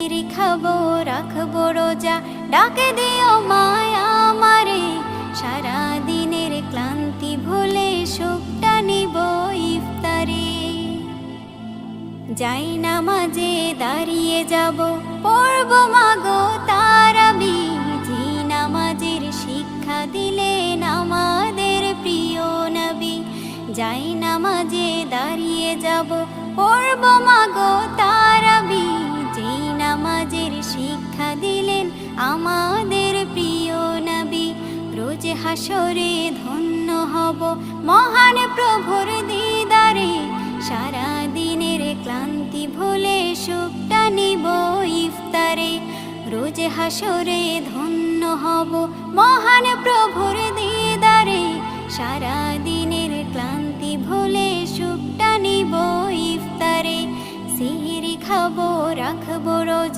খাবো রাখবো রোজা, ডাকে দিও মায়া আমারে, সারা দিনের ক্লান্তি ভুলে সুখটা নিব ইফতারে। যাই নামাজে দাঁড়িয়ে যাব, পড়ব মাগো তারাবি, যে নামাজের শিক্ষা দিলেন আমাদের প্রিয় নবী। যাই নামাজে দাঁড়িয়ে যাব, পড়ব মাগো তারাবি, যে নামাজের শিক্ষা দিলেন আমাদের প্রিয় নবী। রোজ হাসরে ধন্য হব মহান প্রভুর দিদারে, সারা দিনের ক্লান্তি ভুলে সুখটা নিব ইফতারে। রোজ হাসরে ধন্য হব মহান প্রভুর দিদারে, সারা দিনের ক্লান্তি ভুলে সুখটা নিব ইফতারে। সিহরি খাবো রাখবো রোজা।